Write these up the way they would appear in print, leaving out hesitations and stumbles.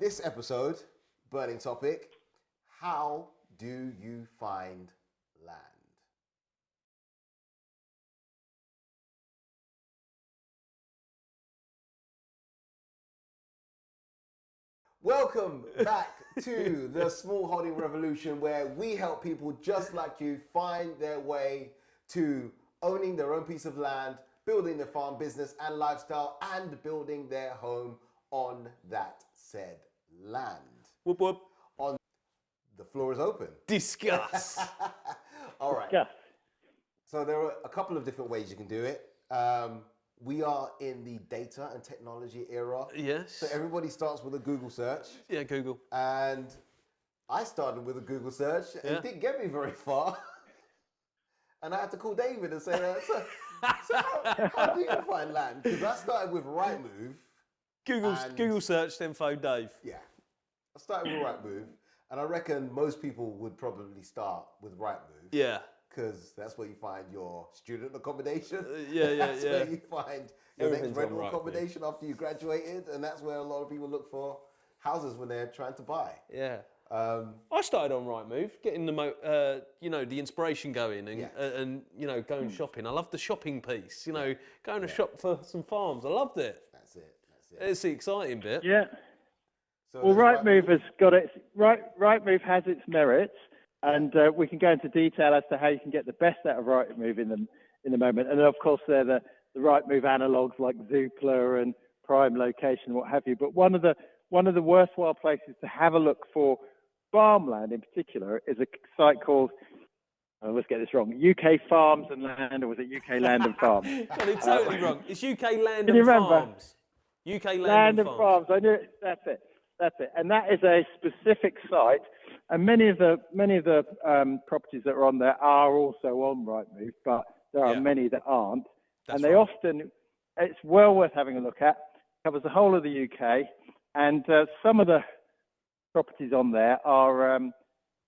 this episode, burning topic, how do you find land? Welcome back to the Smallholding Revolution, where we help people just like you find their way to owning their own piece of land, building their farm business and lifestyle, and building their home on that said land. Whoop whoop. The floor is open. Discuss. All right. Discuss. So there are a couple of different ways you can do it. We are in the data and technology era. Yes. So everybody starts with a Google search. Yeah, Google. And I started with a Google search and it didn't get me very far. And I had to call David and say, so how do you find land? Because I started with Rightmove. Google search, then phone Dave. Yeah. I started with Rightmove. And I reckon most people would probably start with Rightmove. Yeah. Because that's where you find your student accommodation. That's where you find your next rental on accommodation after you graduated. And that's where a lot of people look for houses when they're trying to buy. Yeah. I started on Rightmove, getting the the inspiration going and going shopping. I love the shopping piece. Going to shop for some farms. I loved it. That's it. It's the exciting bit. Yeah. So Well, Rightmove has got its Rightmove has its merits, and we can go into detail as to how you can get the best out of Rightmove in the moment. And of course, they're the Rightmove analogues like Zoopla and Prime Location, what have you. But one of the worthwhile places to have a look for farmland in particular is a site called, let's get this wrong, UK Farms and Land, or was it UK Land and Farms? Got it totally wrong. It's UK Land Can you and remember? Farms. UK Land and Farms. I knew it. That's it. And that is a specific site. And many of the properties that are on there are also on Rightmove, but there are many that aren't. That's and they right. often, it's well worth having a look at. Covers the whole of the UK, and some of the properties on there are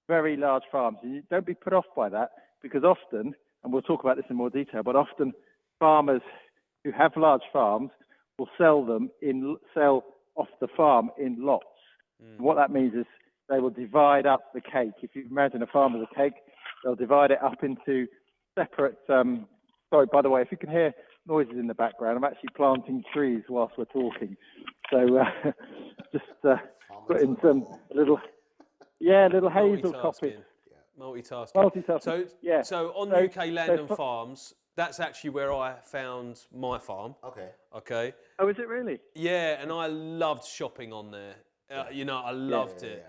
very large farms. And you don't be put off by that, because often, and we'll talk about this in more detail, but often farmers who have large farms will sell off the farm in lots. And what that means is they will divide up the cake. If you imagine a farm as a cake, they'll divide it up into separate. Sorry, by the way, if you can hear noises in the background, I'm actually planting trees whilst we're talking. So just put in some little hazel copies. Multitasking. So on UK Land and Farms, that's actually where I found my farm. Okay. Oh, is it really? Yeah, and I loved shopping on there. I loved it.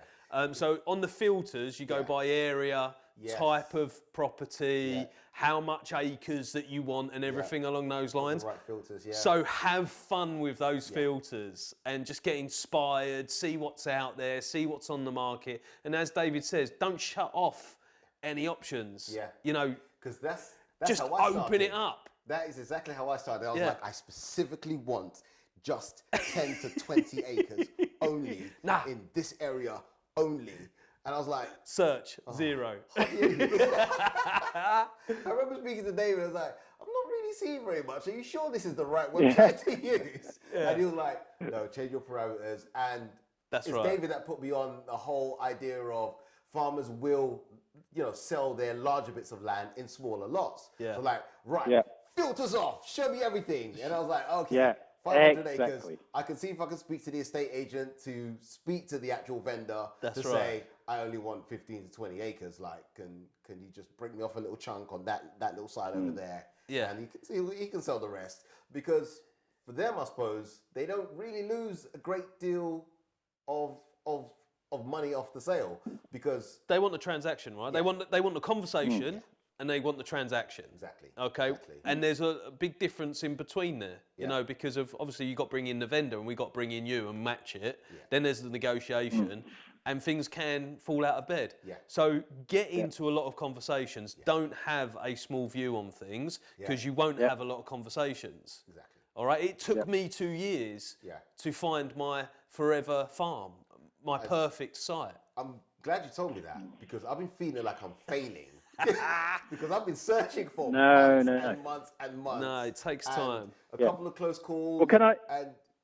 So on the filters, you go by area, type of property, how much acres that you want, and everything along those lines. The right filters, So have fun with those filters and just get inspired, see what's out there, see what's on the market. And as David says, don't shut off any options. Because that's just how I open started. it up. That is exactly how I started. I was like, I specifically want just 10 to 20 acres only in this area only. And I was like, search, 0. I remember speaking to David, I was like, I'm not really seeing very much. Are you sure this is the right website to use? And he was like, no, change your parameters. And it's David that put me on the whole idea of farmers will, sell their larger bits of land in smaller lots. So like, filters off, show me everything. And I was like, okay. 500 acres. I can see if I can speak to the estate agent to speak to the actual vendor say, I only want 15 to 20 acres. Like, can you just bring me off a little chunk on that little side over there? Yeah. And he can sell the rest. Because for them, I suppose, they don't really lose a great deal of money off the sale, because they want the transaction, right? They want the conversation. And they want the transaction. Exactly. Okay. Exactly. And there's a big difference in between there, because of obviously you got to bring in the vendor and we got to bring in you and match it. Then there's the negotiation, and things can fall out of bed. So get into a lot of conversations. Don't have a small view on things, because you won't have a lot of conversations. Exactly. All right. It took me 2 years to find my forever farm, my perfect site. I'm glad you told me that, because I've been feeling like I'm failing. Because I've been searching for months and months. No, it takes time. A couple of close calls. Well, can I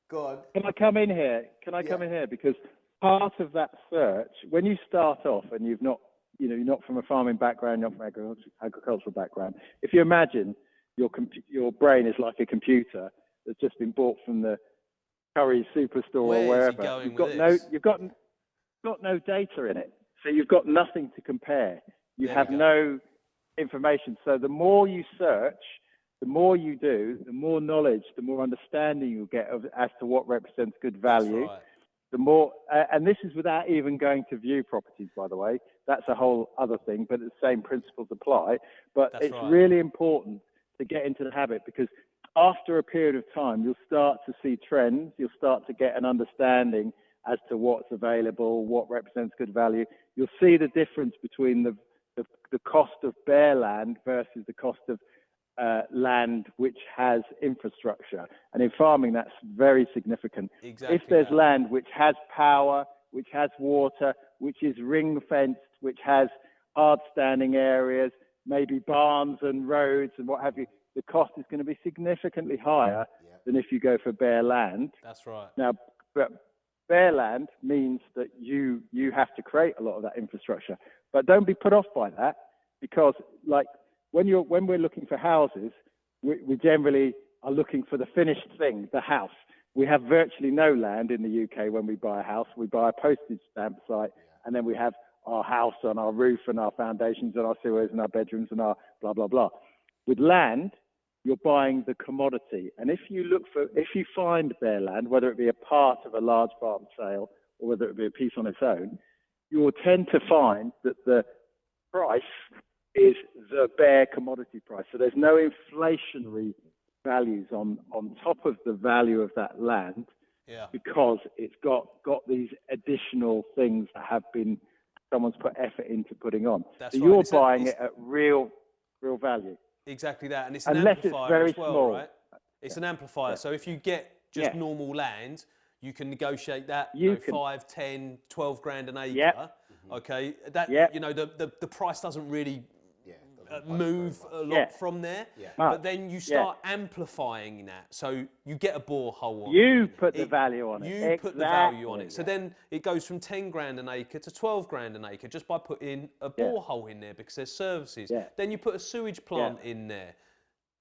go on. Can I come in here? Can I come in here? Because part of that search, when you start off and you're not from a farming background, you're not from an agricultural background. If you imagine your brain is like a computer that's just been bought from the Curry's Superstore or wherever, you've got no data in it, so you've got nothing to compare. You have no information. So the more you search, the more you do, the more knowledge, the more understanding you'll get as to what represents good value. That's right. The more, and this is without even going to view properties, by the way. That's a whole other thing, but the same principles apply. But it's really important to get into the habit, because after a period of time, you'll start to see trends. You'll start to get an understanding as to what's available, what represents good value. You'll see the difference between the cost of bare land versus the cost of land which has infrastructure. And in farming, that's very significant. Exactly. If there's land which has power, which has water, which is ring fenced, which has hard standing areas, maybe barns and roads and what have you, the cost is going to be significantly higher than if you go for bare land. That's right. Now, but bare land means that you have to create a lot of that infrastructure. But don't be put off by that, because like when we're looking for houses, we generally are looking for the finished thing, the house. We have virtually no land in the UK when we buy a house. We buy a postage stamp site, and then we have our house on our roof and our foundations and our sewers and our bedrooms and our blah, blah, blah. With land, you're buying the commodity. And if you find bare land, whether it be a part of a large farm sale or whether it be a piece on its own, you will tend to find that the price is the bare commodity price. So there's no inflationary values on top of the value of that land, because it's got these additional things that have been, someone's put effort into putting on. That's so right. You're buying it at real value. Exactly that. And it's an Unless amplifier it's very as well, small. right? It's an amplifier. So if you get just normal land, you can negotiate that 5, 10, 12 grand an acre. Okay. That the price doesn't really move a lot from there. But then you start amplifying that. So you get a borehole on You put the value on it. You put the value on it. So then it goes from 10 grand an acre to 12 grand an acre just by putting a borehole in there, because there's services. Then you put a sewage plant in there.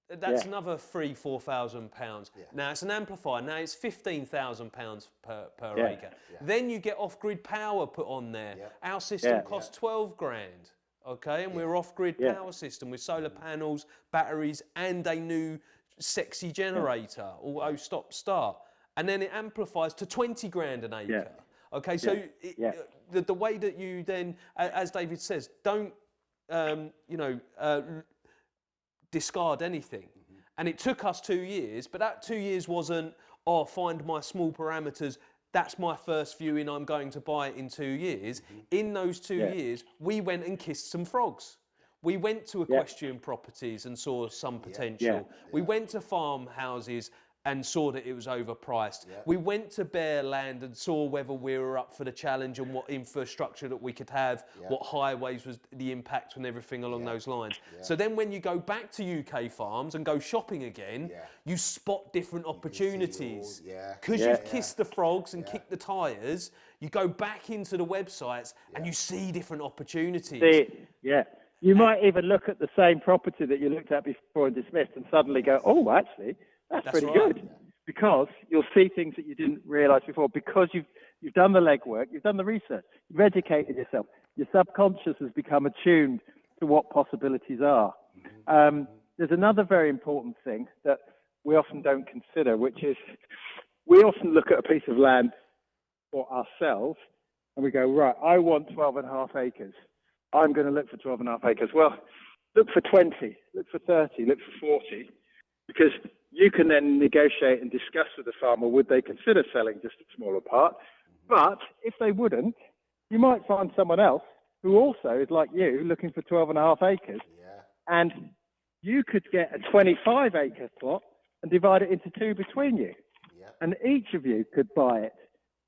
That's another £3,000-4,000. Now it's an amplifier. Now it's £15,000 per acre. Then you get off-grid power put on there. Our system costs 12 grand. Okay, and we're off-grid power system with solar panels, batteries, and a new sexy generator, auto stop-start. And then it amplifies to 20 grand an acre. Okay, so the way that you then, as David says, don't discard anything. And it took us 2 years, but that 2 years wasn't, find my small parameters, that's my first viewing, I'm going to buy it in 2 years. In those 2 years, we went and kissed some frogs. We went to equestrian properties and saw some potential. We went to farmhouses and saw that it was overpriced. We went to bare land and saw whether we were up for the challenge and what infrastructure that we could have, what highways was the impact and everything along those lines. So then when you go back to UK farms and go shopping again, you spot different opportunities. Because you've kissed the frogs and kicked the tyres, you go back into the websites and you see different opportunities. You might even look at the same property that you looked at before and dismissed and suddenly go, oh, actually, that's pretty good, because you'll see things that you didn't realise before, because you've done the legwork, you've done the research, you've educated yourself. Your subconscious has become attuned to what possibilities are. There's another very important thing that we often don't consider, which is we often look at a piece of land for ourselves and we go, right, I want 12.5 acres. I'm going to look for 12.5 acres. Well, look for 20, look for 30, look for 40, because you can then negotiate and discuss with the farmer, would they consider selling just a smaller part? But if they wouldn't, you might find someone else who also is like you, looking for 12.5 acres. And you could get a 25-acre plot and divide it into two between you. And each of you could buy it,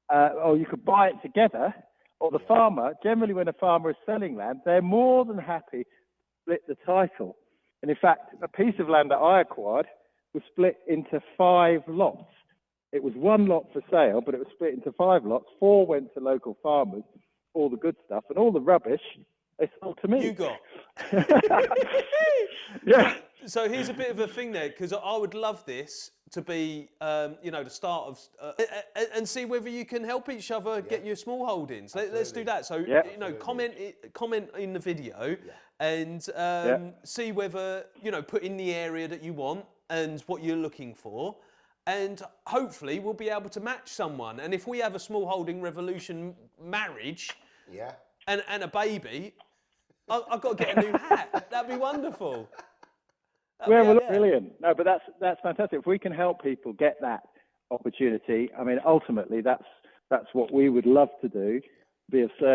or you could buy it together, or the farmer, generally when a farmer is selling land, they're more than happy to split the title. And in fact, a piece of land that I acquired was split into 5 lots. It was one lot for sale, but it was split into 5 lots. 4 went to local farmers, all the good stuff, and all the rubbish they sold to me. You got. Yeah. So here's a bit of a thing there, because I would love this to be, the start of, and see whether you can help each other get your small holdings. Let's do that. So, comment in the video and see whether, put in the area that you want and what you're looking for. And hopefully we'll be able to match someone. And if we have a Smallholding Revolution marriage and a baby, I've got to get a new hat. That'd be wonderful. Brilliant. No, but that's fantastic. If we can help people get that opportunity, I mean, ultimately, that's what we would love to do, be of service